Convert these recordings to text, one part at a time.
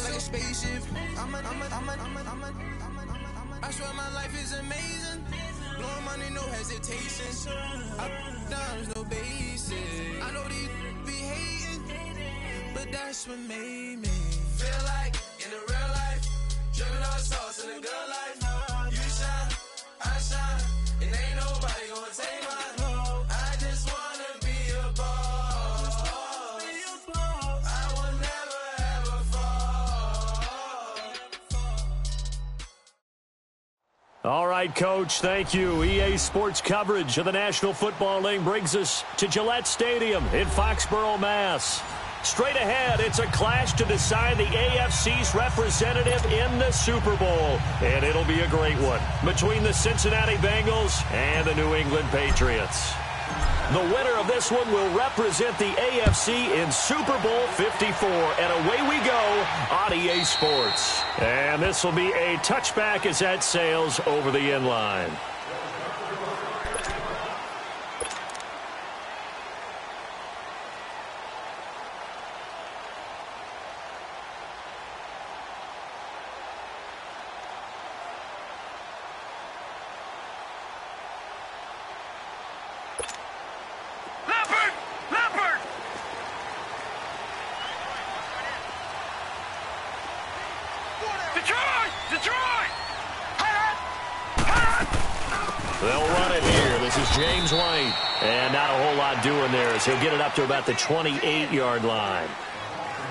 like a spaceship. I swear my life is amazing. Blowing money, no hesitation. Up, down, no basic. I know these be hating, but that's what made me feel like in the real life. Driven all sauce in the good life. You shine, I shine, and ain't nobody gonna take mine. I just wanna be a boss. I will never ever fall. All right, Coach, thank you. EA Sports coverage of the National Football League brings us to Gillette Stadium in Foxborough, Mass. Straight ahead, it's a clash to decide the AFC's representative in the Super Bowl. And it'll be a great one between the Cincinnati Bengals and the New England Patriots. The winner of this one will represent the AFC in Super Bowl 54. And away we go on EA Sports. And this will be a touchback as that sails over the end line. They'll run it here. This is James White. And not a whole lot doing there as he'll get it up to about the 28-yard line.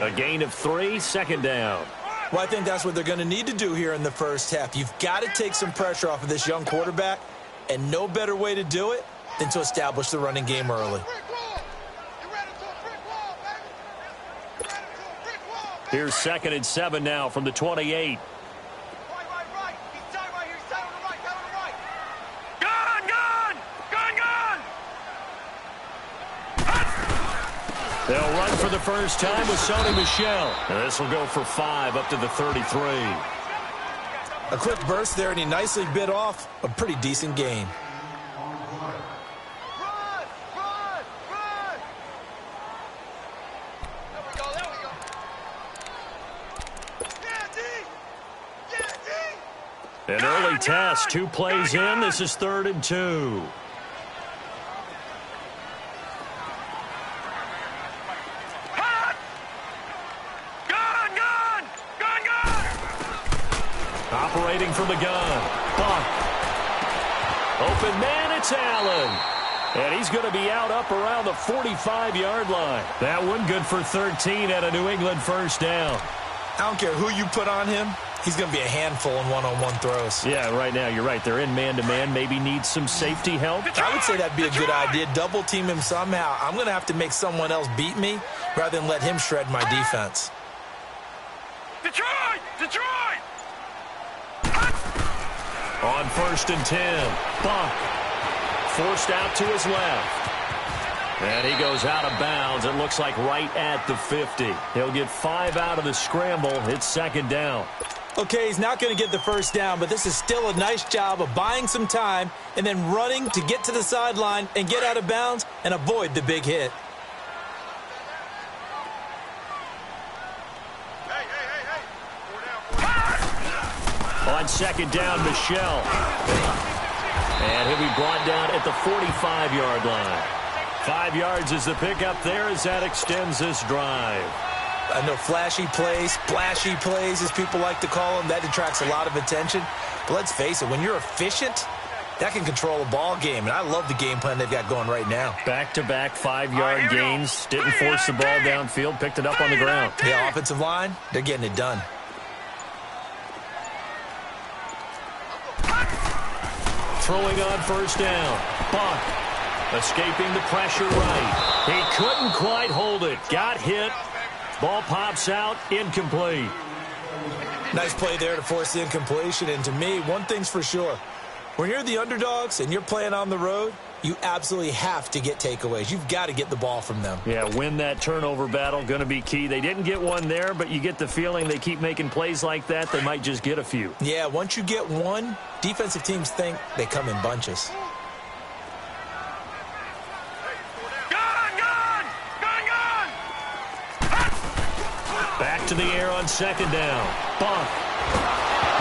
A gain of 3, second down. Well, I think that's what they're going to need to do here in the first half. You've got to take some pressure off of this young quarterback, and no better way to do it than to establish the running game early. Here's 2nd and 7 now from the 28. They'll run for the first time with Sony Michel. And this will go for 5 up to the 33. A quick burst there, and he nicely bit off a pretty decent gain. An early test, 2 plays in. This is 3rd and 2. Operating from the gun. Buck. Open man, it's Allen. And he's going to be out up around the 45-yard line. That one good for 13 at a New England first down. I don't care who you put on him. He's going to be a handful in one-on-one throws. Yeah, right now, you're right. They're in man-to-man. Maybe need some safety help. I would say that'd be a good idea. Double team him somehow. I'm going to have to make someone else beat me rather than let him shred my defense. Detroit! On 1st and 10, Buck forced out to his left. And he goes out of bounds. It looks like right at the 50. He'll get 5 out of the scramble. It's 2nd down. Okay, he's not going to get the first down, but this is still a nice job of buying some time and then running to get to the sideline and get out of bounds and avoid the big hit. On 2nd down, Michel. And he'll be brought down at the 45-yard line. 5 yards is the pickup there as that extends this drive. I know flashy plays, splashy plays, as people like to call them, that attracts a lot of attention. But let's face it, when you're efficient, that can control a ball game. And I love the game plan they've got going right now. Back-to-back 5-yard gains. Didn't force the ball downfield. Picked it up on the ground. The offensive line, they're getting it done. Throwing on 1st down. Buck escaping the pressure right. He couldn't quite hold it. Got hit. Ball pops out. Incomplete. Nice play there to force the incompletion. And to me, one thing's for sure. When you're the underdogs and you're playing on the road, you absolutely have to get takeaways. You've got to get the ball from them. Yeah, win that turnover battle, going to be key. They didn't get one there, but you get the feeling they keep making plays like that, they might just get a few. Yeah, once you get one, defensive teams think they come in bunches. Gun! Back to the air on second down. Bunk.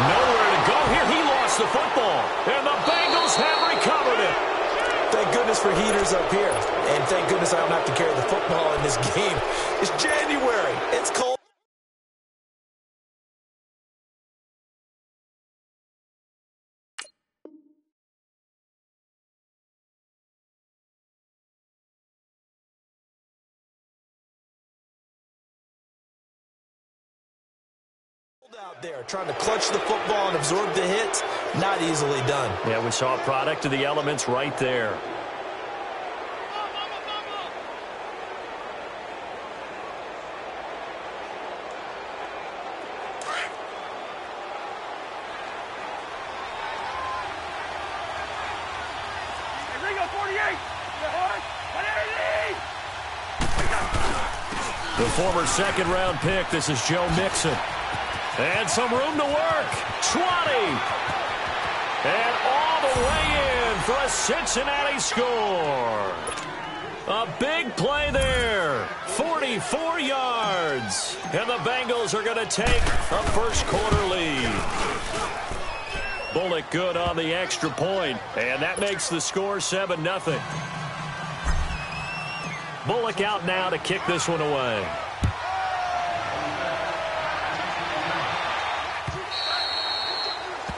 Nowhere to go here. He lost the football. And the Bengals have recovered it. Thank goodness for heaters up here. And thank goodness I don't have to carry the football in this game. It's January. It's cold. Out there trying to clutch the football and absorb the hits, not easily done. Yeah, we saw a product of the elements right there. The former second-round pick, this is Joe Mixon. And some room to work. 20. And all the way in for a Cincinnati score. A big play there. 44 yards. And the Bengals are going to take a first-quarter lead. Bullock good on the extra point. And that makes the score 7-0. Bullock out now to kick this one away.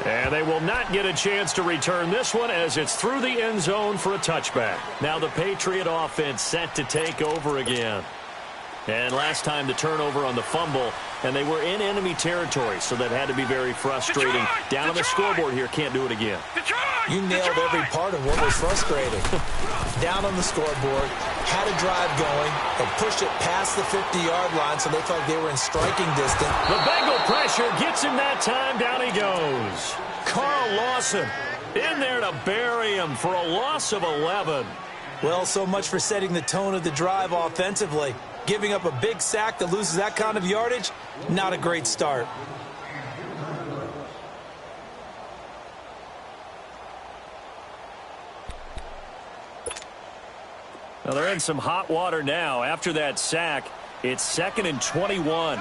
And they will not get a chance to return this one as it's through the end zone for a touchback. Now the Patriot offense set to take over again. And last time the turnover on the fumble, and they were in enemy territory, so that had to be very frustrating. Down on the scoreboard here, can't do it again. You nailed every part of what was frustrating. Down on the scoreboard, had a drive going, and pushed it past the 50-yard line, so they felt they were in striking distance. The Bengal pressure gets him that time. Down he goes. Carl Lawson in there to bury him for a loss of 11. Well, so much for setting the tone of the drive offensively. Giving up a big sack that loses that kind of yardage, not a great start. Well, they're in some hot water now. After that sack, it's 2nd and 21.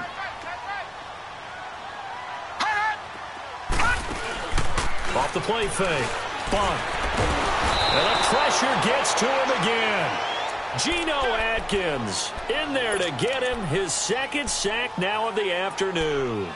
Off the play fake. Bunt. And the pressure gets to him again. Geno Atkins in there to get him his second sack now of the afternoon.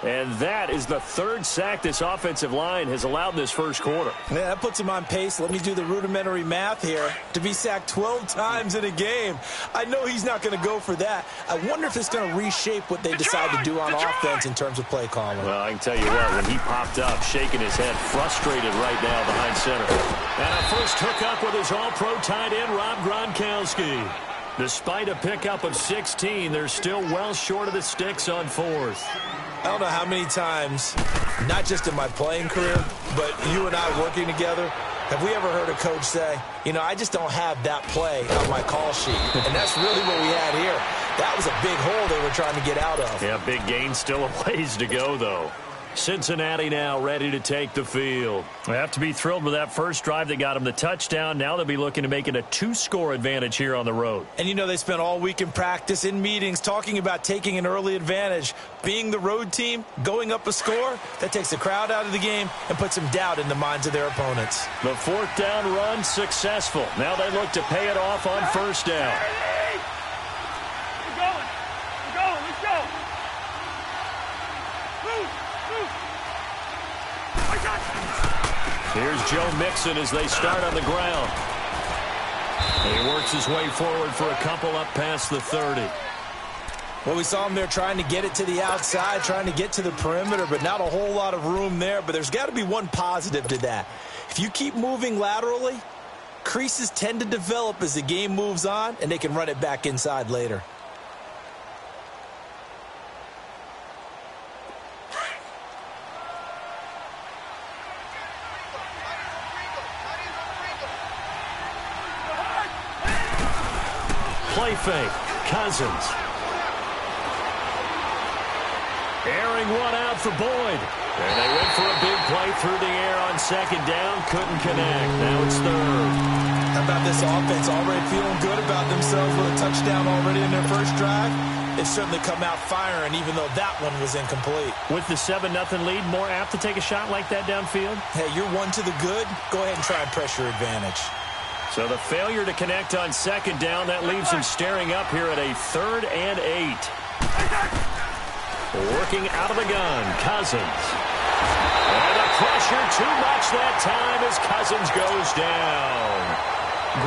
And that is the third sack this offensive line has allowed in this first quarter. Yeah, that puts him on pace. Let me do the rudimentary math here. To be sacked 12 times in a game. I know he's not going to go for that. I wonder if it's going to reshape what they decide to do on offense in terms of play calling. Well, I can tell you what, when he popped up, shaking his head, frustrated right now behind center. And a first hookup with his all-pro tight end, Rob Gronkowski. Despite a pickup of 16, they're still well short of the sticks on fourth. I don't know how many times, not just in my playing career, but you and I working together, have we ever heard a coach say, you know, I just don't have that play on my call sheet. And that's really what we had here. That was a big hole they were trying to get out of. Yeah, big gain, still a ways to go, though. Cincinnati now ready to take the field. They have to be thrilled with that first drive that got them the touchdown. Now they'll be looking to make it a 2-score advantage here on the road. And you know they spent all week in practice, in meetings, talking about taking an early advantage. Being the road team, going up a score, that takes the crowd out of the game and puts some doubt in the minds of their opponents. The fourth down run successful. Now they look to pay it off on first down. Here's Joe Mixon as they start on the ground. He works his way forward for a couple up past the 30. Well, we saw him there trying to get it to the outside, trying to get to the perimeter, but not a whole lot of room there. But there's got to be one positive to that. If you keep moving laterally, creases tend to develop as the game moves on, and they can run it back inside later. Play fake. Cousins. Airing one out for Boyd. And they went for a big play through the air on second down. Couldn't connect. Now it's third. How about this offense already feeling good about themselves with a touchdown already in their first drive? they've certainly come out firing, even though that one was incomplete. With the 7-0 lead, more apt to take a shot like that downfield? Hey, you're one to the good. Go ahead and try and press your advantage. So the failure to connect on second down, that leaves him staring up here at a 3rd and 8. Working out of the gun, Cousins. And the pressure too much that time as Cousins goes down.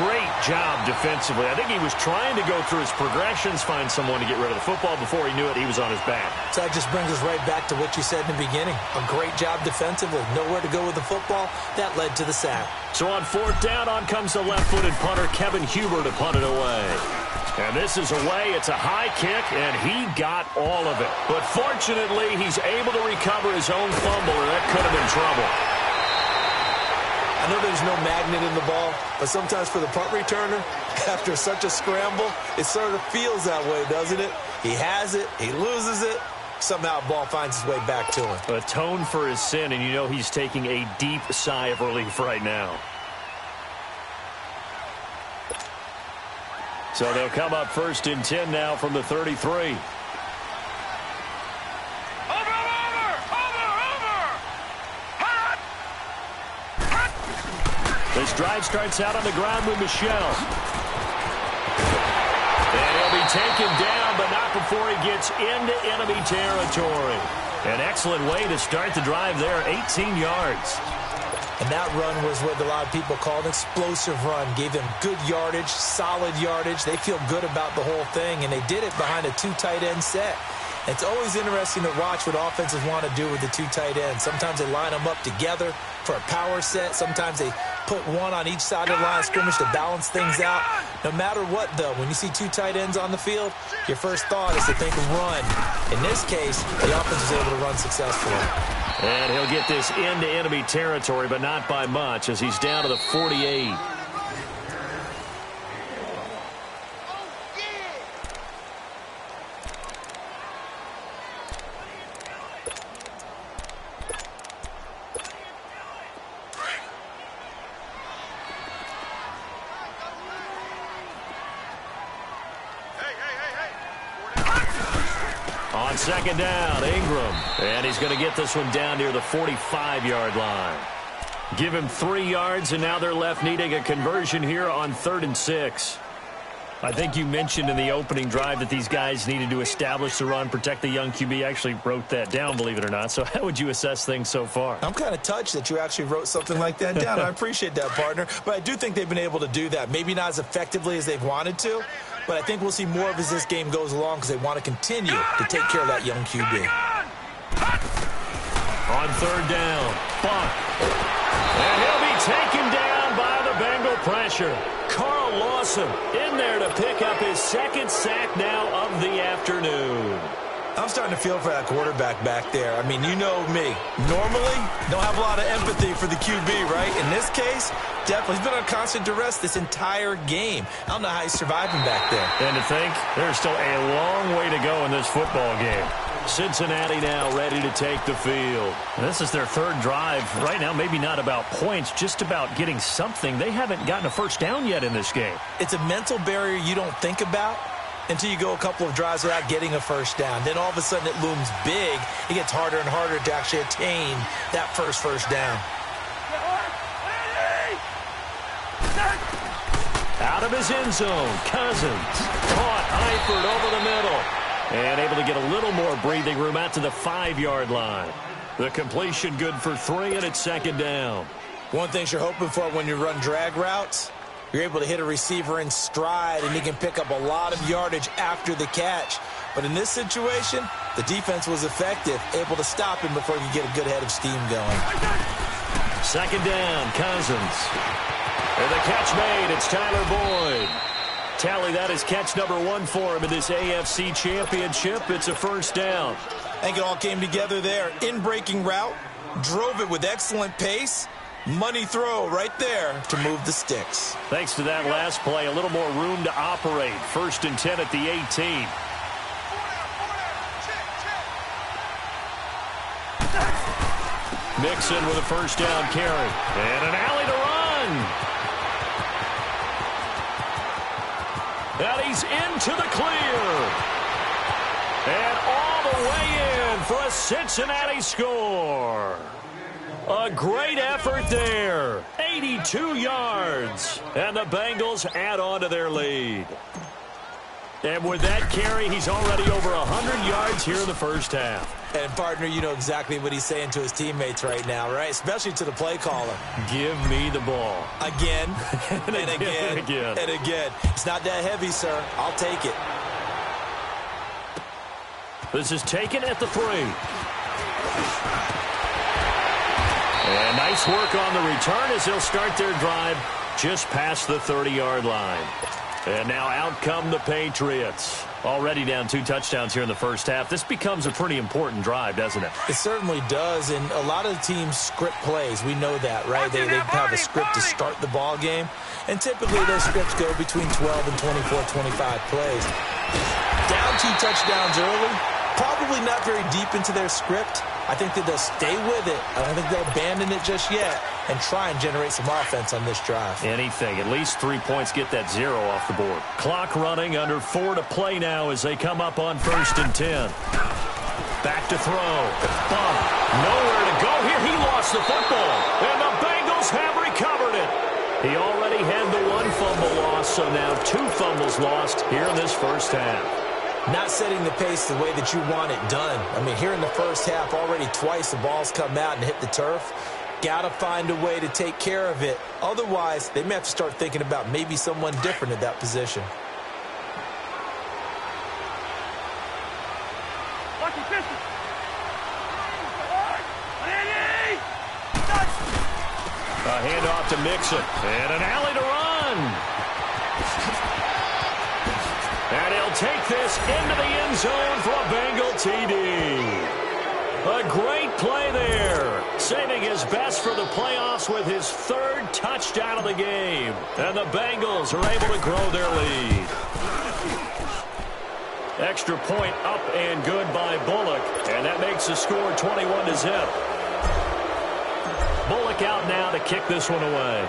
Great job defensively. I think he was trying to go through his progressions, find someone to get rid of the football. Before he knew it, he was on his back. So that just brings us right back to what you said in the beginning. A great job defensively. Nowhere to go with the football. That led to the sack. So on 4th down, on comes the left-footed punter, Kevin Huber, to punt it away. And this is away. It's a high kick, and he got all of it. But fortunately, he's able to recover his own fumble, or that could have been trouble. I know there's no magnet in the ball, but sometimes for the punt returner, after such a scramble, it sort of feels that way, doesn't it? He has it, he loses it, somehow the ball finds its way back to him. Atone for his sin, and you know he's taking a deep sigh of relief right now. So they'll come up 1st and 10 now from the 33. This drive starts out on the ground with Michel. And he'll be taken down, but not before he gets into enemy territory. An excellent way to start the drive there, 18 yards. And that run was what a lot of people call an explosive run. Gave them good yardage, solid yardage. They feel good about the whole thing, and they did it behind a 2 tight end set. It's always interesting to watch what offenses want to do with the 2 tight ends. Sometimes they line them up together for a power set. Sometimes they put one on each side of the line of scrimmage to balance things out. No matter what, though, when you see 2 tight ends on the field, your first thought is to think run. In this case, the offense was able to run successfully. And he'll get this into enemy territory, but not by much, as he's down to the 48. On 2nd down, Ingram. And he's going to get this one down near the 45-yard line. Give him 3 yards, and now they're left needing a conversion here on 3rd and 6. I think you mentioned in the opening drive that these guys needed to establish the run, protect the young QB. Actually wrote that down, believe it or not. So how would you assess things so far? I'm kind of touched that you actually wrote something like that down. I appreciate that, partner. But I do think they've been able to do that. Maybe not as effectively as they've wanted to, but I think we'll see more of as this game goes along because they want to continue to take care of that young QB. On 3rd down, Buck. And he'll be taken down by the Bengal pressure. Carl Lawson in there to pick up his 2nd sack now of the afternoon. I'm starting to feel for that quarterback back there. I mean, you know me. Normally, don't have a lot of empathy for the QB, right? In this case, definitely. He's been on constant duress this entire game. I don't know how he's surviving back there. And to think, there's still a long way to go in this football game. Cincinnati now ready to take the field. And this is their 3rd drive. Right now, maybe not about points, just about getting something. They haven't gotten a first down yet in this game. It's a mental barrier you don't think about until you go a couple of drives without getting a first down. Then all of a sudden it looms big. It gets harder and harder to actually attain that first down. Out of his end zone, Cousins. Caught Eifert over the middle. And able to get a little more breathing room out to the 5-yard line. The completion good for 3, and it's 2nd down. One thing you're hoping for when you run drag routes, you're able to hit a receiver in stride, and he can pick up a lot of yardage after the catch. But in this situation, the defense was effective, able to stop him before he could get a good head of steam going. 2nd down, Cousins. And the catch made. It's Tyler Boyd. Tally, that is catch number 1 for him in this AFC Championship. It's a first down. I think it all came together there. In-breaking route, drove it with excellent pace. Money throw right there to move the sticks. Thanks to that last play, a little more room to operate. 1st and 10 at the 18. Mixon with a first down carry. And an alley to run. And he's into the clear. for a Cincinnati score. A great effort there. 82 yards. And the Bengals add on to their lead. And with that carry, he's already over 100 yards here in the first half. And, partner, you know exactly what he's saying to his teammates right now, right? Especially to the play caller. Give me the ball. Again, and again, and again. And again. It's not that heavy, sir. I'll take it. This is taken at the 3. And nice work on the return as they'll start their drive just past the 30-yard line. And now out come the Patriots. Already down 2 touchdowns here in the first half. This becomes a pretty important drive, doesn't it? It certainly does, and a lot of the teams script plays. We know that, right? They have a script to start the ball game, and typically those scripts go between 12 and 24, 25 plays. Down 2 touchdowns early, probably not very deep into their script. I think that they'll stay with it. I don't think they'll abandon it just yet and try and generate some offense on this drive. Anything. At least 3 points, get that 0 off the board. Clock running, under 4 to play now as they come up on 1st and 10. Back to throw. Bump. Nowhere to go here. He lost the football. And the Bengals have recovered it. He already had the 1 fumble loss, so now 2 fumbles lost here in this first half. Not setting the pace the way that you want it done. I mean, here in the first half, already twice the ball's come out and hit the turf. Got to find a way to take care of it. Otherwise, they may have to start thinking about maybe someone different at that position. A handoff to Mixon. And an alley to run. And he'll take this into the end zone for a Bengal TD. A great play there. Saving his best for the playoffs with his 3rd touchdown of the game. And the Bengals are able to grow their lead. Extra point up and good by Bullock. And that makes the score 21-0. Bullock out now to kick this one away.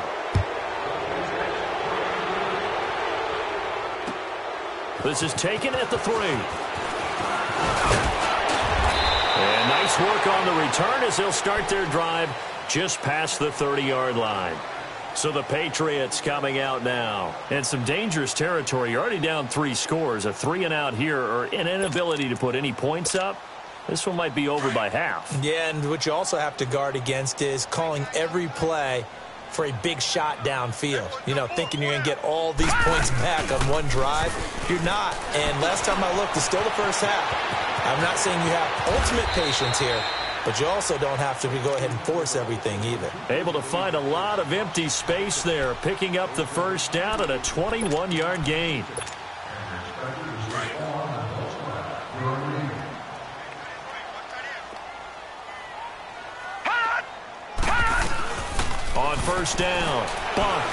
This is taken at the 3. And nice work on the return as they'll start their drive just past the 30-yard line. So the Patriots coming out now. And some dangerous territory. You're already down 3 scores. A 3-and-out here or an inability to put any points up. This one might be over by half. Yeah, and what you also have to guard against is calling every play for a big shot downfield. You know, thinking you're going to get all these points back on one drive. You're not. And last time I looked, it's still the first half. I'm not saying you have ultimate patience here, but you also don't have to go ahead and force everything either. Able to find a lot of empty space there, picking up the first down at a 21-yard gain. On first down, bump.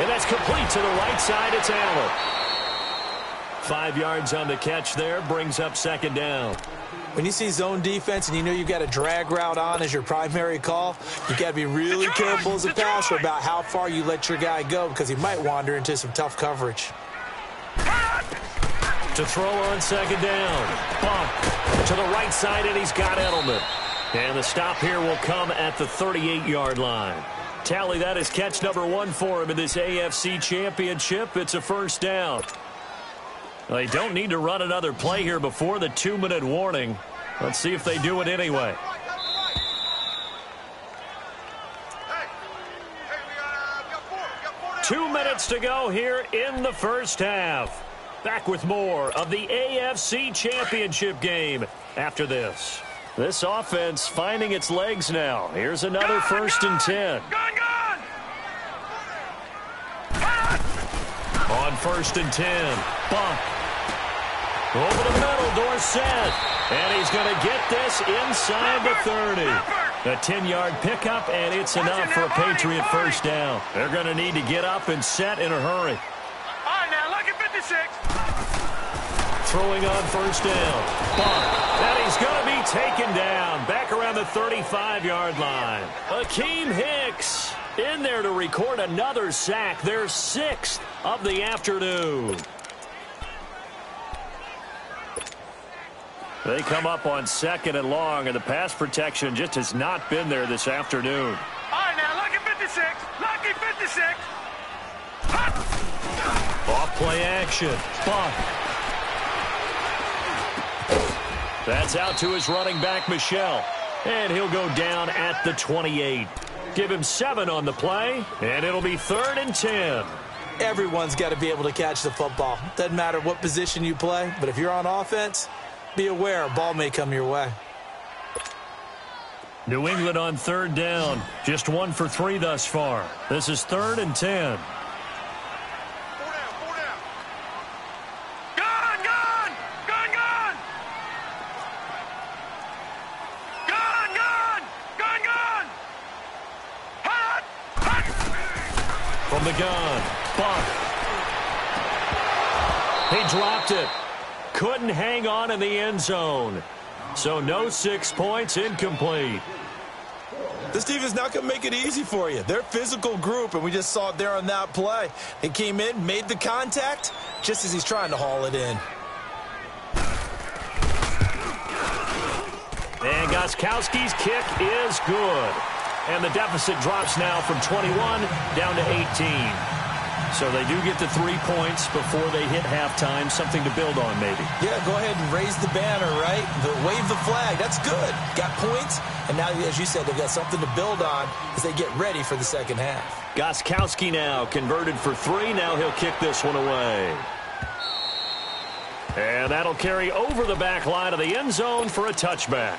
And that's complete to the right side. It's Allen. 5 yards on the catch there, brings up 2nd down. When you see zone defense and you know you've got a drag route on as your primary call, you've got to be really careful as a passer about how far you let your guy go because he might wander into some tough coverage. To throw on 2nd down. Bump to the right side, and he's got Edelman. And the stop here will come at the 38-yard line. Tally, that is catch number 1 for him in this AFC Championship. It's a first down. They don't need to run another play here before the 2-minute warning. Let's see if they do it anyway. Hey, 2 minutes to go here in the first half. Back with more of the AFC Championship game after this. This offense finding its legs now. Here's another 1st and 10. On 1st and 10. Bump. Over the middle, Dorsett. And he's going to get this inside the 30. A 10-yard pickup, and it's enough for a Patriot first down. They're going to need to get up and set in a hurry. All right, now, look at 56. Throwing on first down. Bump. And he's going to be taken down. Back around the 35-yard line. Akeem Hicks in there to record another sack. Their 6th of the afternoon. They come up on 2nd and long, and the pass protection just has not been there this afternoon. All right, now, lucky 56. Lucky 56. Off play action. Buck. That's out to his running back, Michel. And he'll go down at the 28. Give him 7 on the play, and it'll be 3rd and 10. Everyone's got to be able to catch the football. Doesn't matter what position you play, but if you're on offense, be aware a ball may come your way. New England on 3rd down. Just 1 for 3 thus far. This is 3rd and 10. From the gun, Buck. He dropped it. Couldn't hang on in the end zone. So no 6 points, incomplete. This team is not going to make it easy for you. They're a physical group, and we just saw it there on that play. He came in, made the contact, just as he's trying to haul it in. And Gostkowski's kick is good. And the deficit drops now from 21 down to 18. So they do get the 3 points before they hit halftime. Something to build on, maybe. Yeah, go ahead and raise the banner, right? Wave the flag. That's good. Got points. And now, as you said, they've got something to build on as they get ready for the second half. Gostkowski now converted for 3. Now he'll kick this one away. And that'll carry over the back line of the end zone for a touchback.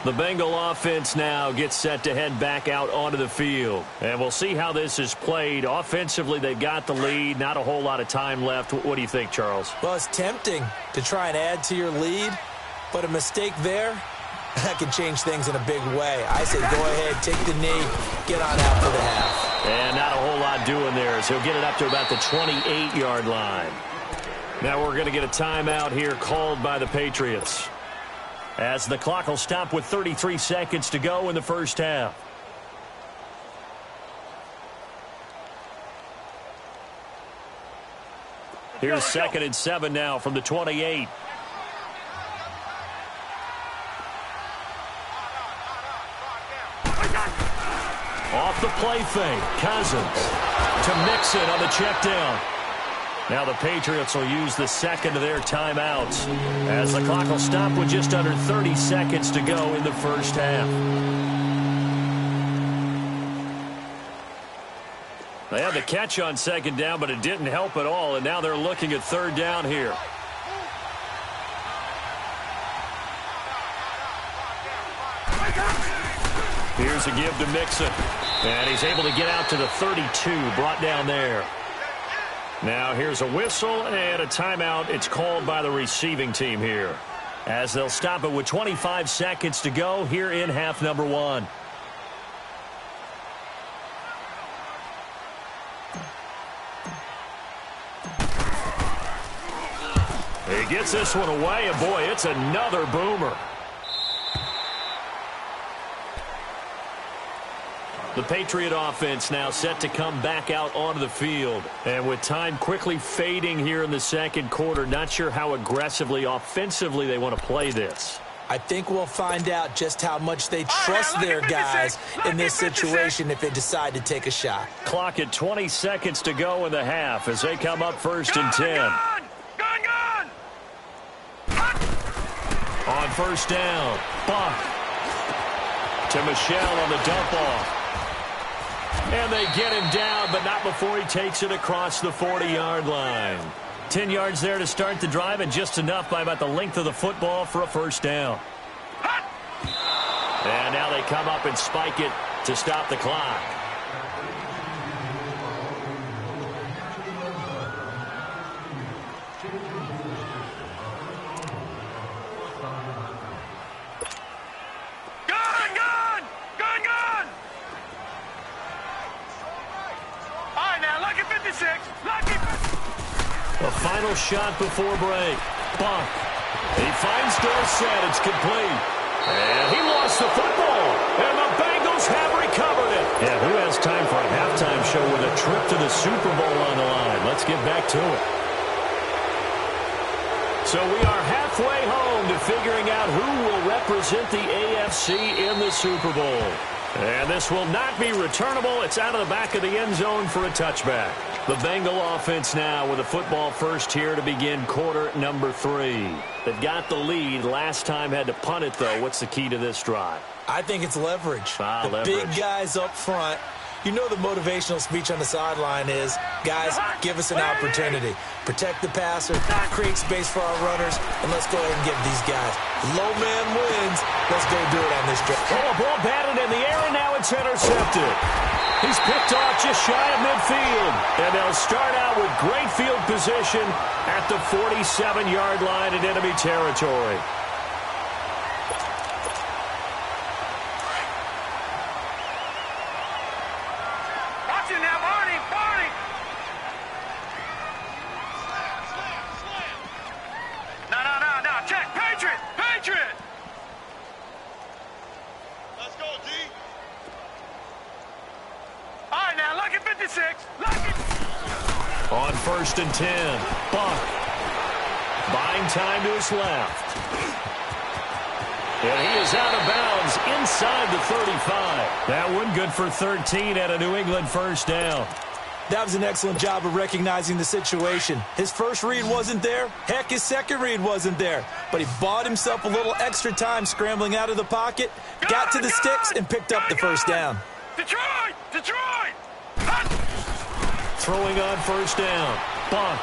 The Bengal offense now gets set to head back out onto the field. And we'll see how this is played. Offensively, they've got the lead. Not a whole lot of time left. What do you think, Charles? Well, it's tempting to try and add to your lead, but a mistake there, that can change things in a big way. I say go ahead, take the knee, get on out for the half. And not a whole lot doing there as he'll get it up to about the 28-yard line. Now we're going to get a timeout here called by the Patriots, as the clock will stop with 33 seconds to go in the first half. Here's 2nd and 7 now from the 28. Off the play fake, Cousins to Mixon on the check down. Now the Patriots will use the second of their timeouts as the clock will stop with just under 30 seconds to go in the first half. They had the catch on 2nd down, but it didn't help at all, and now they're looking at 3rd down here. Here's a give to Mixon, and he's able to get out to the 32, brought down there. Now here's a whistle and a timeout. It's called by the receiving team here, as they'll stop it with 25 seconds to go here in half number 1. He gets this one away, and boy, it's another boomer. The Patriot offense now set to come back out onto the field. And with time quickly fading here in the second quarter, not sure how aggressively, offensively they want to play this. I think we'll find out just how much they trust their guys in this situation if they decide to take a shot. Clock at 20 seconds to go in the half as they come up 1st and 10. On 1st down, Buck to Michel on the dump off. And they get him down, but not before he takes it across the 40-yard line. 10 yards there to start the drive, and just enough by about the length of the football for a 1st down. And now they come up and spike it to stop the clock. A final shot before break. Buck. He finds Dorsett. It's complete. And he lost the football. And the Bengals have recovered it. Yeah, who has time for a halftime show with a trip to the Super Bowl on the line? Let's get back to it. So we are halfway home to figuring out who will represent the AFC in the Super Bowl. And this will not be returnable. It's out of the back of the end zone for a touchback. The Bengal offense now with a football first here to begin quarter number 3. They've got the lead. Last time had to punt it, though. What's the key to this drive? I think it's leverage. Leverage. Big guys up front. You know the motivational speech on the sideline is, guys, give us an opportunity. Protect the passer, create space for our runners, and let's go ahead and give these guys. Low man wins. Let's go do it on this drive. Oh, a ball batted in the air, and now it's intercepted. He's picked off just shy of midfield. And they'll start out with great field position at the 47-yard line in enemy territory. On 1st and 10, Buck buying time to his left. And he is out of bounds inside the 35. That one good for 13 at a New England first down. That was an excellent job of recognizing the situation. His first read wasn't there. Heck, his second read wasn't there. But he bought himself a little extra time scrambling out of the pocket, got to the sticks, and picked up the first down. Detroit! Detroit! Throwing on first down. Buck.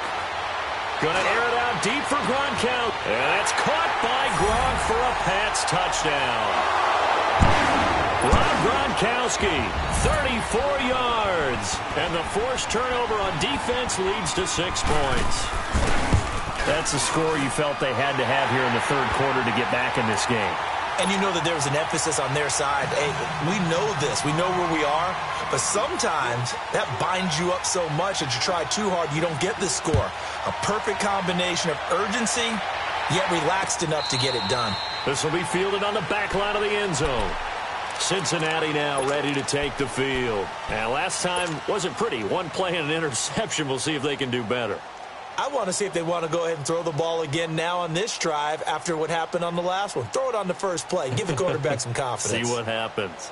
Gonna air it out deep for Gronkowski. And that's caught by Gronk for a Pats touchdown. Rob Gronkowski, 34 yards. And the forced turnover on defense leads to 6 points. That's a score you felt they had to have here in the third quarter to get back in this game. And you know that there was an emphasis on their side. Hey, we know this. We know where we are. But sometimes that binds you up so much that you try too hard, you don't get this score. A perfect combination of urgency, yet relaxed enough to get it done. This will be fielded on the back line of the end zone. Cincinnati now ready to take the field. And last time wasn't pretty. One play and an interception. We'll see if they can do better. I want to see if they want to go ahead and throw the ball again now on this drive after what happened on the last one. Throw it on the first play. Give the quarterback some confidence. See what happens.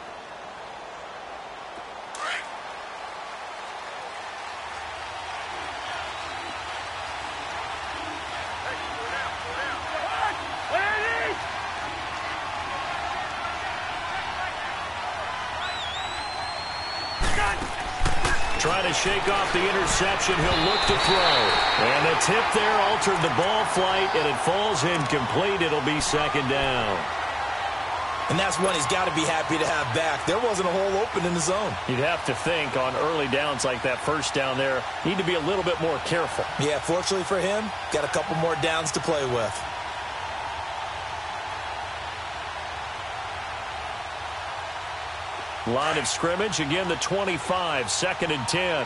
Trying to shake off the interception. He'll look to throw. And the tip there altered the ball flight, and it falls incomplete. It'll be second down. And that's one he's got to be happy to have back. There wasn't a hole open in the zone. You'd have to think on early downs like that first down there, need to be a little bit more careful. Yeah, fortunately for him, got a couple more downs to play with. Line of scrimmage, again the 25, 2nd and 10.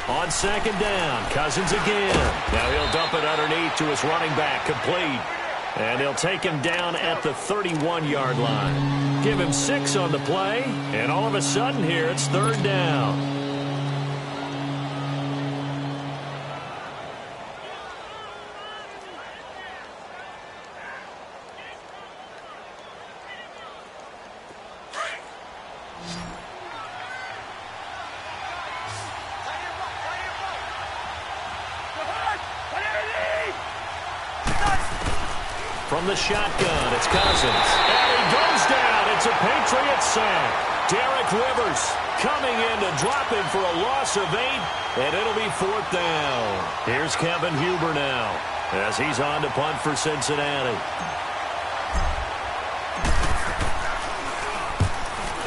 On 2nd down, Cousins again. Now he'll dump it underneath to his running back, complete. And he'll take him down at the 31-yard line. Give him 6 on the play, and all of a sudden here it's 3rd down. From the shotgun, it's Cousins. And he goes down. It's a Patriot sack. Derek Rivers coming in to drop him for a loss of 8, and it'll be 4th down. Here's Kevin Huber now as he's on to punt for Cincinnati.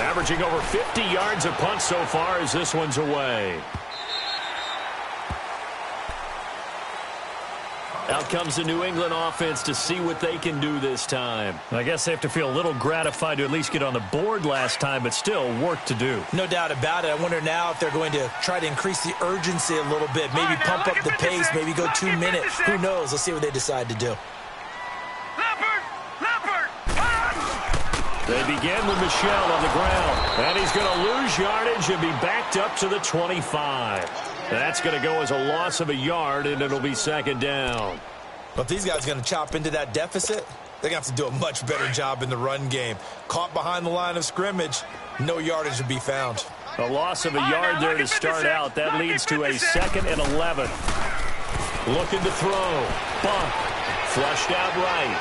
Averaging over 50 yards a punt so far as this one's away. Out comes the New England offense to see what they can do this time. I guess they have to feel a little gratified to at least get on the board last time, but still work to do. No doubt about it. I wonder now if they're going to try to increase the urgency a little bit, maybe pump up the pace, maybe go 2 minutes. Who knows? Let's see what they decide to do. They begin with Michel on the ground. And he's going to lose yardage and be backed up to the 25. That's going to go as a loss of a yard, and it'll be second down. But if these guys are going to chop into that deficit, they're going to have to do a much better job in the run game. Caught behind the line of scrimmage, no yardage to be found. A loss of a yard there to start out. That leads to a 2nd and 11. Looking to throw. Bump. Flushed out right.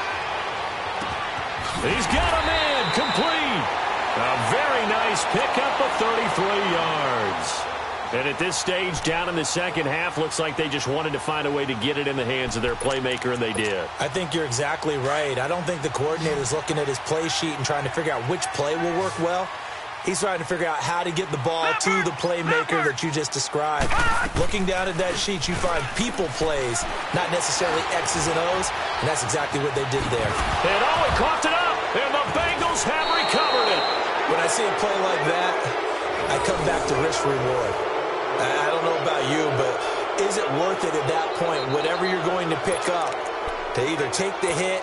He's got him in. Complete. A very nice pickup of 33 yards. And at this stage, down in the second half, looks like they just wanted to find a way to get it in the hands of their playmaker, and they did. I think you're exactly right. I don't think the coordinator's looking at his play sheet and trying to figure out which play will work well. He's trying to figure out how to get the ball to the playmaker that you just described. Looking down at that sheet, you find people plays, not necessarily X's and O's, and that's exactly what they did there. And he coughed it up, and the Bengals have recovered it. When I see a play like that, I come back to risk-reward. I don't know about you, but is it worth it at that point, whatever you're going to pick up, to either take the hit,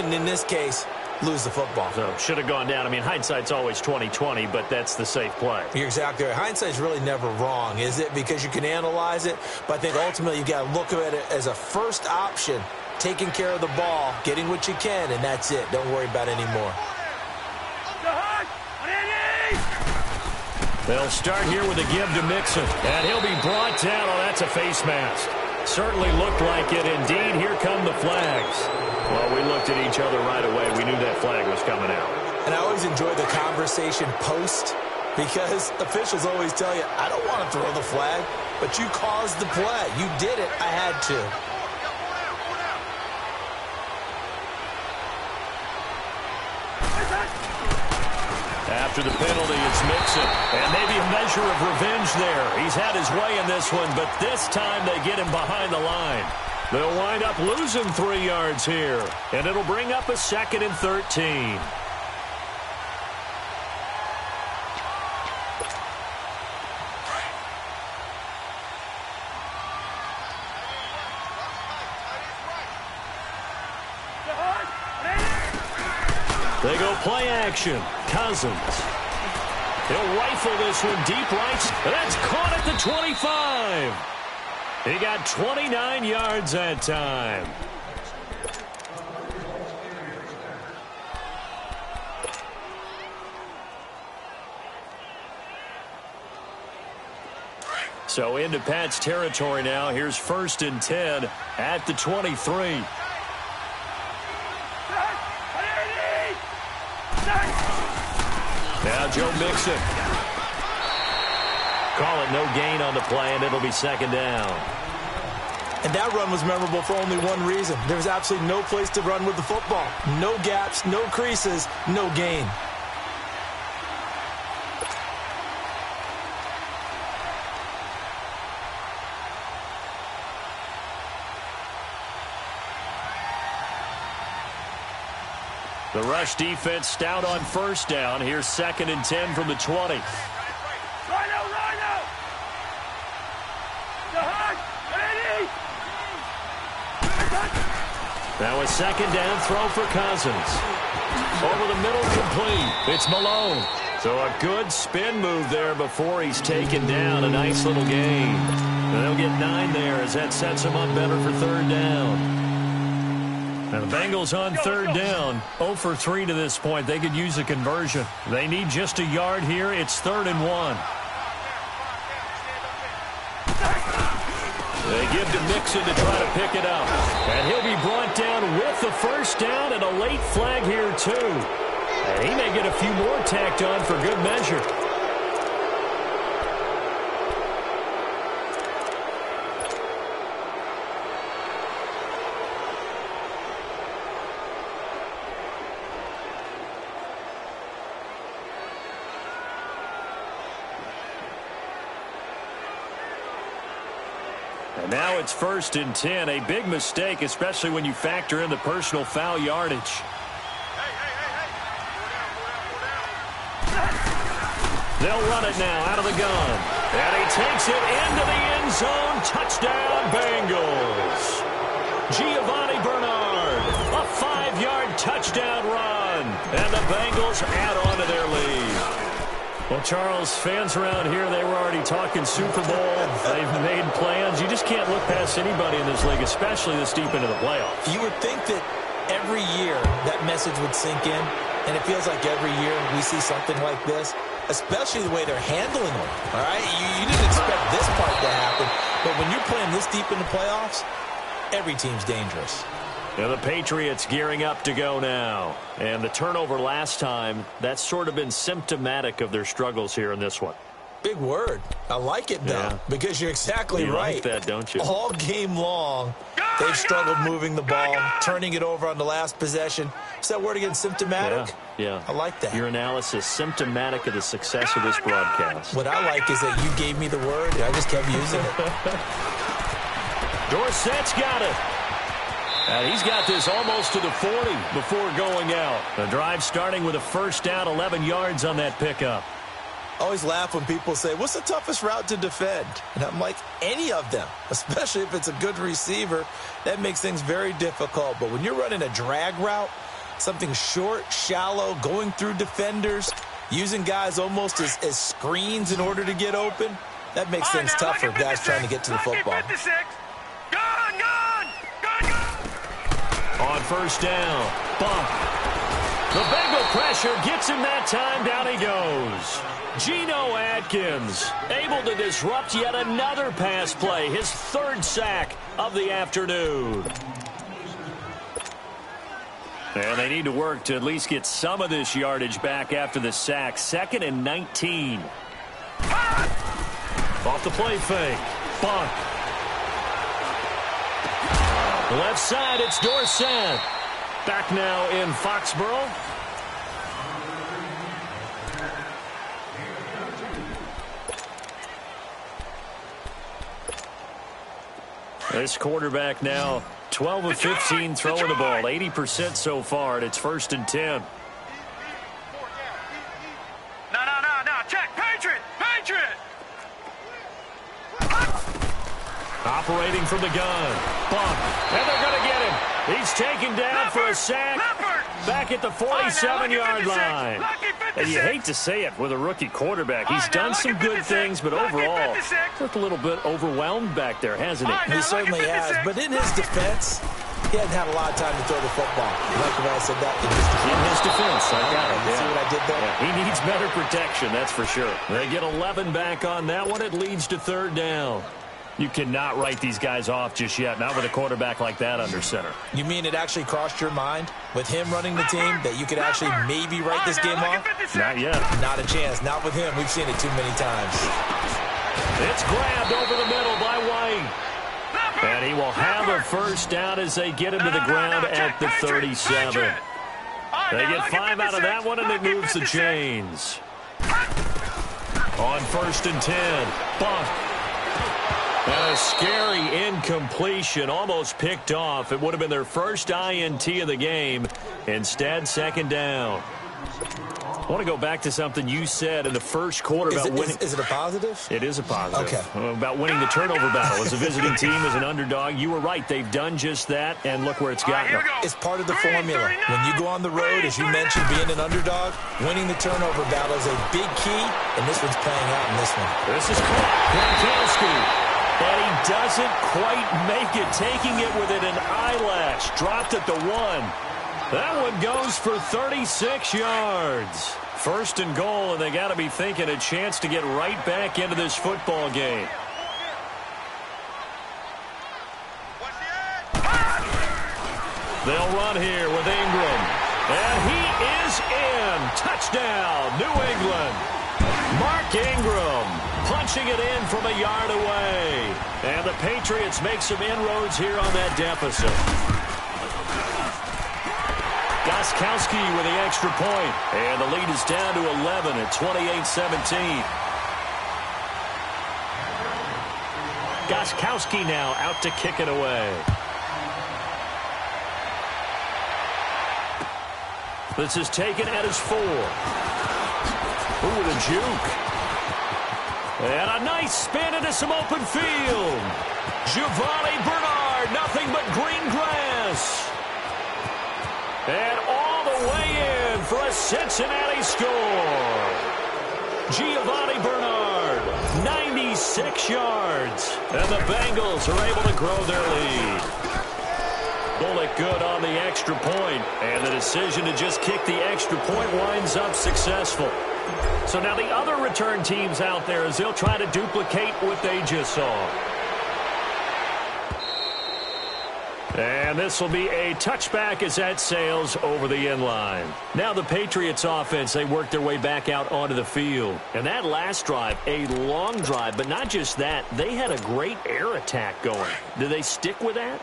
and in this case, lose the football? So should have gone down. I mean, hindsight's always 20/20, but that's the safe play. You're exactly right. Hindsight's really never wrong, is it? Because you can analyze it, but I think ultimately you got to look at it as a first option, taking care of the ball, getting what you can, and that's it. Don't worry about it anymore. They'll start here with a give to Mixon, and he'll be brought down. Oh, that's a face mask. Certainly looked like it. Indeed, here come the flags. Well, we looked at each other right away. We knew that flag was coming out. And I always enjoy the conversation post, because officials always tell you, I don't want to throw the flag, but you caused the play. You did it. I had to. After the penalty, it's Mixon. And maybe a measure of revenge there. He's had his way in this one, but this time they get him behind the line. They'll wind up losing 3 yards here, and it'll bring up a 2nd and 13. They go play action. Cousins. He'll rifle this one deep right. That's caught at the 25. He got 29 yards that time. So into Pat's territory now. Here's 1st and 10 at the 23. Now Joe Mixon. Call it no gain on the play, and it'll be 2nd down. And that run was memorable for only one reason. There was absolutely no place to run with the football. No gaps, no creases, no gain. The rush defense stout on 1st down. Here's 2nd and 10 from the 20. Now a 2nd down throw for Cousins. Over the middle, complete. It's Malone. So a good spin move there before he's taken down. A nice little gain. And they'll get 9 there as that sets them up better for 3rd down. Now the Bengals on 3rd down, 0 for 3 to this point. They could use a conversion. They need just a yard here. It's 3rd and 1. They give to Mixon to try to pick it up. And he'll be brought down with the 1st down and a late flag here too. And he may get a few more tacked on for good measure. And now it's 1st and 10. A big mistake, especially when you factor in the personal foul yardage. They'll run it now out of the gun. And he takes it into the end zone. Touchdown, Bengals. Giovanni Bernard. A 5-yard touchdown. touchdown run. And the Bengals add on to their lead. Well, Charles, fans around here, they were already talking Super Bowl. They've made plans. You just can't look past anybody in this league, especially this deep into the playoffs. You would think that every year that message would sink in, and it feels like every year we see something like this, especially the way they're handling it. All right? You didn't expect this part to happen, but when you're playing this deep in the playoffs, every team's dangerous. And the Patriots gearing up to go now. And the turnover last time, that's sort of been symptomatic of their struggles here in this one. Big word. I like it, though, because you're exactly right. You like that, don't you? All game long, they've struggled moving the ball, turning it over on the last possession. Is that word again, symptomatic? Yeah. I like that. Your analysis, symptomatic of the success of this broadcast. What I like is that you gave me the word, and I just kept using it. Dorsett's got it. And he's got this almost to the 40 before going out. The drive starting with a first down, 11 yards on that pickup. I always laugh when people say, what's the toughest route to defend? And I'm like, any of them, especially if it's a good receiver. That makes things very difficult. But when you're running a drag route, something short, shallow, going through defenders, using guys almost as screens in order to get open, that makes things tough for guys trying to get to the football. On first down, bump. The Bengal pressure gets him that time. Down he goes. Geno Atkins able to disrupt yet another pass play. His third sack of the afternoon. And they need to work to at least get some of this yardage back after the sack. 2nd and 19. Off the play fake. Bump. Left side, it's Dorsett. Back now in Foxborough. This quarterback now 12 of 15 throwing the ball, 80% so far, and it's 1st and 10. No, check, Patriot. Operating from the gun. Bump. And they're going to get him. He's taken down for a sack. Back at the 47-yard line. And you hate to say it with a rookie quarterback. He's done some good things, but overall, looked a little bit overwhelmed back there, hasn't he? He certainly has. But in his defense, he hasn't had a lot of time to throw the football. Like when I said that, in his defense. I got it. You see what I did there? Yeah, he needs better protection, that's for sure. They get 11 back on that one. It leads to 3rd down. You cannot write these guys off just yet, not with a quarterback like that under center. You mean it actually crossed your mind with him running the team that you could actually maybe write this game off? Not yet. Not a chance. Not with him. We've seen it too many times. It's grabbed over the middle by White. And he will have a first down as they get him to the ground at the 37. They get 5 out of that one, and it moves the chains. On 1st and 10. Bump. And a scary incompletion, almost picked off. It would have been their first INT of the game. Instead, 2nd down. I want to go back to something you said in the first quarter about winning. Is it a positive? It is a positive. Okay. About winning the turnover battle. As a visiting team, as an underdog, you were right. They've done just that, and look where it's gotten them. It's part of the formula. When you go on the road, as you mentioned, being an underdog, winning the turnover battle is a big key, and this one's playing out in this one. This is Gronkowski. And he doesn't quite make it, taking it within an eyelash. Dropped at the 1. That one goes for 36 yards. 1st and goal, and they got to be thinking a chance to get right back into this football game. They'll run here with Ingram. And he is in. Touchdown, New England. Mark Ingram punching it in from a yard away. And the Patriots make some inroads here on that deficit. Gostkowski with the extra point. And the lead is down to 11 at 28-17. Gostkowski now out to kick it away. This is taken at his 4. Ooh, with a juke. And a nice spin into some open field. Giovanni Bernard, nothing but green grass. And all for a Cincinnati score. Giovanni Bernard, 96 yards. And the Bengals are able to grow their lead. Bullock good on the extra point, and the decision to just kick the extra point winds up successful. So now the other return teams out there, as they'll try to duplicate what they just saw. And this will be a touchback as that sails over the end line. Now the Patriots offense, they work their way back out onto the field. And that last drive, a long drive, but not just that, they had a great air attack going. Do they stick with that?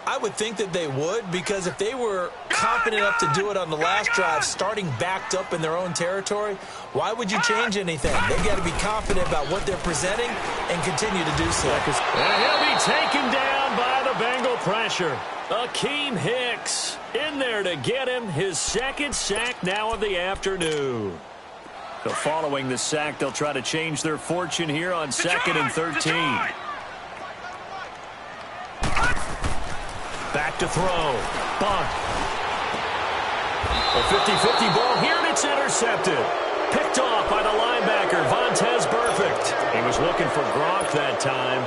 I would think that they would, because if they were confident enough to do it on the last drive, starting backed up in their own territory, why would you change anything? They've got to be confident about what they're presenting and continue to do so. And he'll be taken down by the Bengal pressure. Akeem Hicks in there to get him his second sack now of the afternoon. So following the sack, they'll try to change their fortune here on 2nd and 13. Back to throw. Bunt. A 50-50 ball here, and it's intercepted. Picked off by the linebacker, Vontaze Burfict. He was looking for Gronk that time.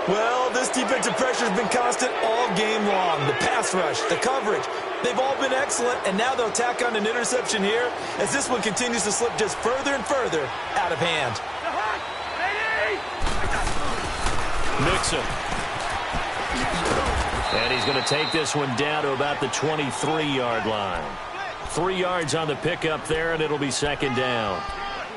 Well, this defensive pressure has been constant all game long. The pass rush, the coverage, they've all been excellent, and now they'll tack on an interception here as this one continues to slip just further and further out of hand. Mixon. And he's going to take this one down to about the 23-yard line. 3 yards on the pickup there, and it'll be 2nd down.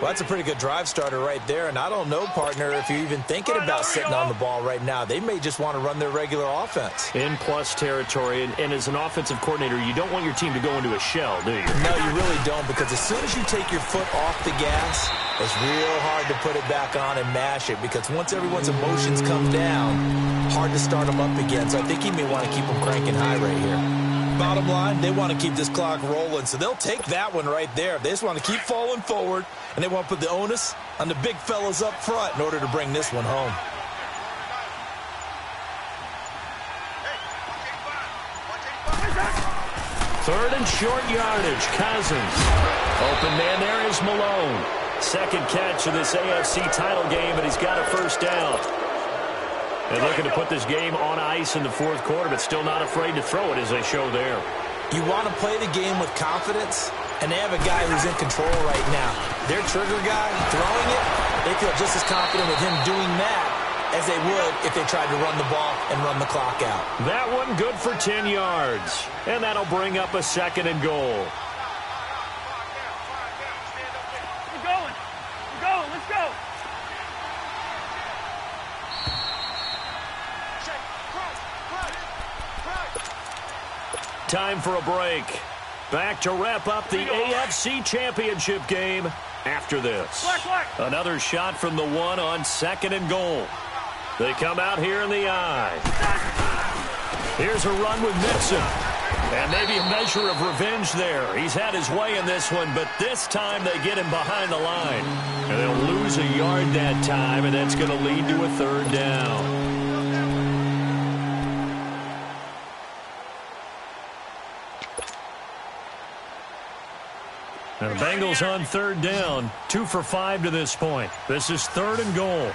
Well, that's a pretty good drive starter right there, and I don't know, partner, if you're even thinking about sitting on the ball right now. They may just want to run their regular offense. In plus territory, and as an offensive coordinator, you don't want your team to go into a shell, do you? No, you really don't, because as soon as you take your foot off the gas, it's real hard to put it back on and mash it, because once everyone's emotions come down, hard to start them up again. So I think he may want to keep them cranking high right here. Bottom line, they want to keep this clock rolling, so they'll take that one right there. They just want to keep falling forward, and they want to put the onus on the big fellas up front in order to bring this one home. Third and short yardage, Cousins. Open man there is Malone. Second catch of this AFC title game, and he's got a first down. And looking to put this game on ice in the 4th quarter, but still not afraid to throw it as they show there. You want to play the game with confidence, and they have a guy who's in control right now. Their trigger guy throwing it, they feel just as confident with him doing that as they would if they tried to run the ball and run the clock out. That one good for 10 yards. And that'll bring up a 2nd and goal. We're going. Let's go. Time for a break. Back to wrap up the AFC Championship game after this. Another shot from the 1 on 2nd and goal. They come out here in the I. Here's a run with Mixon. And maybe a measure of revenge there. He's had his way in this one, but this time they get him behind the line. And they'll lose a yard that time, and that's going to lead to a 3rd down. And the Bengals on 3rd down, 2 for 5 to this point. This is 3rd and goal.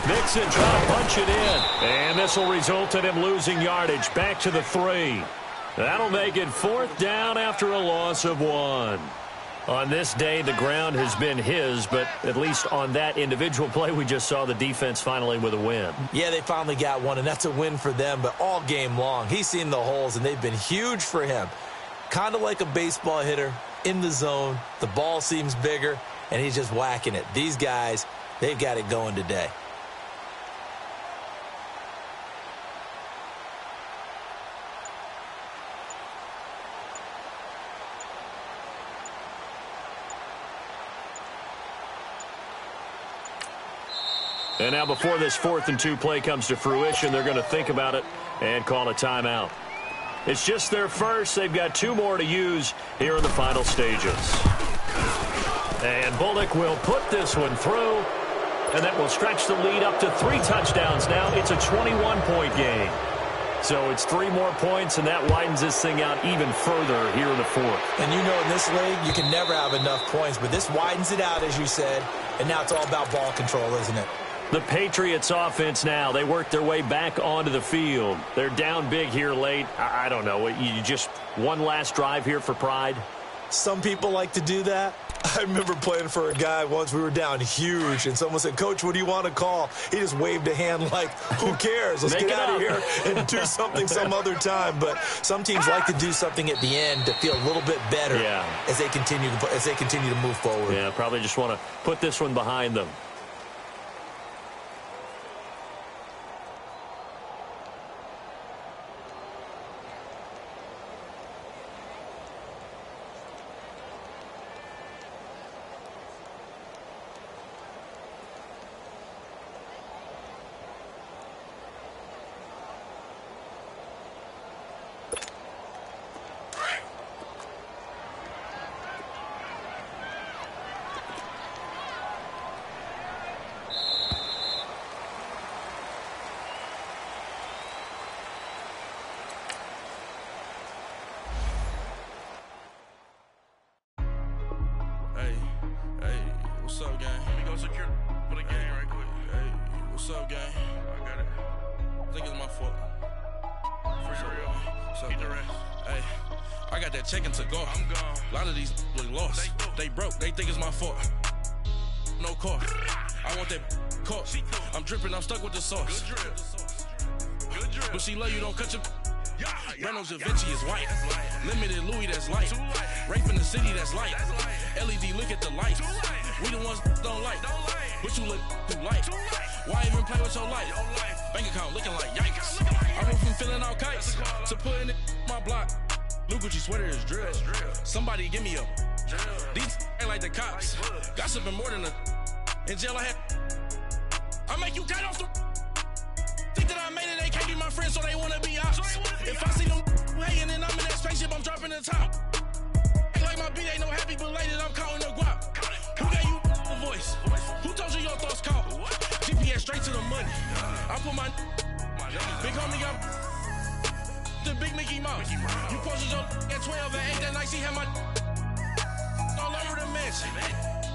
Mixon trying to punch it in. And this will result in him losing yardage back to the 3. That'll make it 4th down after a loss of 1. On this day, the ground has been his, but at least on that individual play, we just saw the defense finally with a win. Yeah, they finally got one, and that's a win for them, but all game long, he's seen the holes, and they've been huge for him. Kind of like a baseball hitter in the zone. The ball seems bigger, and he's just whacking it. These guys, they've got it going today. And now before this 4th and 2 play comes to fruition, they're going to think about it and call a timeout. It's just their first. They've got 2 more to use here in the final stages. And Bullock will put this one through, and that will stretch the lead up to 3 touchdowns now. It's a 21-point game. So it's 3 more points, and that widens this thing out even further here in the fourth. And you know in this league, you can never have enough points, but this widens it out, as you said, and now it's all about ball control, isn't it? The Patriots offense now, they work their way back onto the field. They're down big here late. I don't know. You just one last drive here for pride? Some people like to do that. I remember playing for a guy once. We were down huge, and someone said, "Coach, what do you want to call?" He just waved a hand like, who cares? Let's get out of here and do something some other time. But some teams like to do something at the end to feel a little bit better as they continue to move forward. Yeah, probably just want to put this one behind them. What's up, gang? Let me go secure for the game right quick. Hey, what's up, gang? I got it. I think it's my fault. For real. Keep the rest. Hey, I got that check-in to go. I'm gone. A lot of these look lost. They broke. They think it's my fault. No car. I want that caught. I'm dripping. I'm stuck with the sauce. Good drip. Good drip. But she love you. Don't cut your... Reynolds Da Vinci is white. Limited Louis, that's light. Rape in the city, that's light. LED, look at the lights. We the ones don't like. But you look too light. Why even play with your life? Bank account looking like yikes. I went from feeling all kites to putting it in my block. Blue Gucci sweater is drill. Somebody give me a. These ain't like the cops. Gossiping more than a. In jail I had. I make you cut off the. Think that I made it, they can't be my friends, so they wanna be ops. If I see them hanging and I'm in that spaceship, I'm dropping the top. Ain't like my beat ain't no happy belated, I'm counting the guap. Who gave you the voice? Who told you your thoughts count? GPS straight to the money. I put my big homie got the big Mickey Mouse. You posted your at 12 and 8 that night, she had my all over the mansion.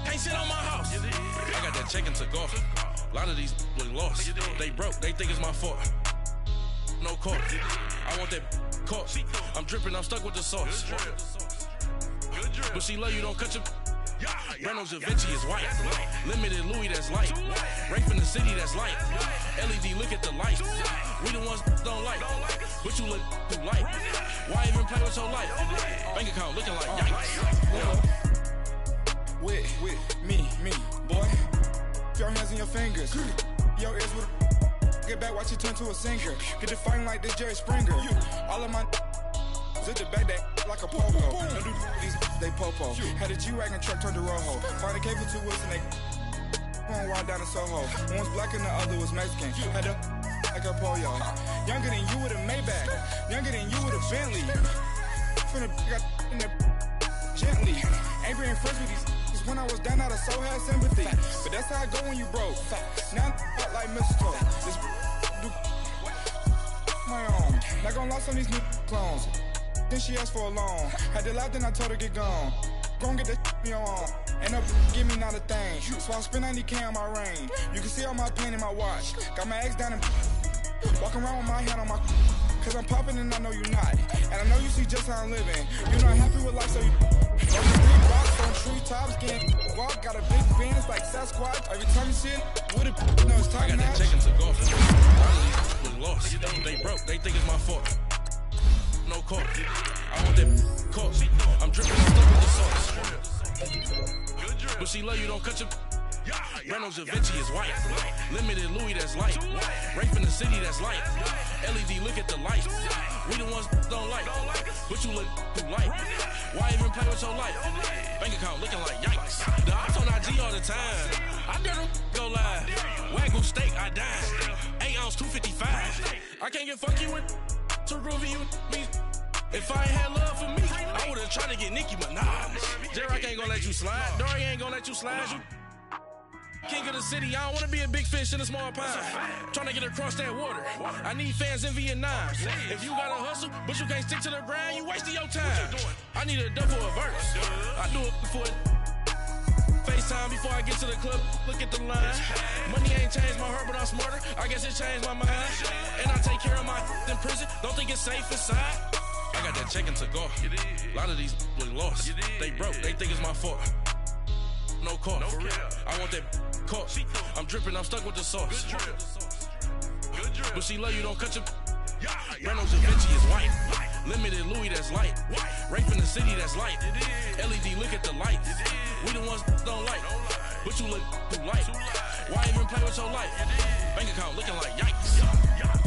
Can't sit on my house. I got that check-in to go. A lot of these look lost. They broke. They think it's my fault. No car. I want that caught. I'm dripping. I'm stuck with the sauce. But she love you. Don't cut your... Reynolds Da Vinci is white. Limited Louis, that's light. Rape in the city, that's light. LED, look at the lights. We the ones don't like. But you look too light. Why even play with your life? Bank account looking like yikes. With me, boy. Your hands in your fingers. Your ears with get back, watch you turn to a singer. Get it fighting like this Jerry Springer. All of my zip the back that like a popo. Don't do these they popo. Had a G-Wagon truck turned to Rojo. Find a cable 2 wheels and they going wild down in Soho. One was black and the other was Mexican. Had a like a pollo. Younger than you with a Maybach. Younger than you with a Bentley. Finna got in there gently. Ain't being friends with these. When I was down, I so had sympathy. But that's how I go when you broke. Now I'm like mistletoe. This do my own. Not gonna lost on these new clones. Then she asked for a loan. Had to laugh, then I told her get gone. Gon' get that me on. Ain't up give me not a thing. So I spend 90K on my range. You can see all my pain in my watch. Got my ex down and walking around with my hand on my. Cause I'm popping and I know you not. And I know you see just how I'm living. You're not happy with life, so you. Rocks on treetops, getting walk, got a big Benz like Sasquatch. Every time you see it, with it, no, it's time. I got that check-in to go. A lot of these lost. They broke, they think it's my fault. No car. I want that caught. I'm dripping, I'm stuck with the sauce. But she love you, don't cut your. Reynolds Da Vinci is white. Limited Louis, that's light. Rape in the city, that's light. LED, look at the lights. We the ones don't like. But you look too light. Why even play with your life? Bank account looking like yikes. The ops on IG all the time. I dare them go live. Wagyu steak, I dine. 8 ounce, 255. I can't get funky with to groovy you me. If I ain't had love for me, I would've tried to get Nicki Minaj. J-Rock ain't gonna let you slide. Dory ain't gonna let you slide. king of the city, I don't wanna be a big fish in a small pond. Trying to get across that water. I need fans in Vietnam. If you gotta hustle, but you can't stick to the grind, you wasting your time. I need a double a verse. I do it for FaceTime before I get to the club, look at the line. Money ain't changed my heart, but I'm smarter. I guess it changed my mind. And I take care of my in prison. Don't think it's safe inside. I got that check-in to go. A lot of these look lost. They broke, they think it's my fault. No call, for real. I want that caught. I'm dripping, I'm stuck with the sauce. But she love you, don't cut your. Renault Da Vinci is white. Limited Louis, that's light. Rape in the city, that's light. LED, look at the lights. We the ones don't like. But you look too light. Why even play with your life? Bank account looking like yikes.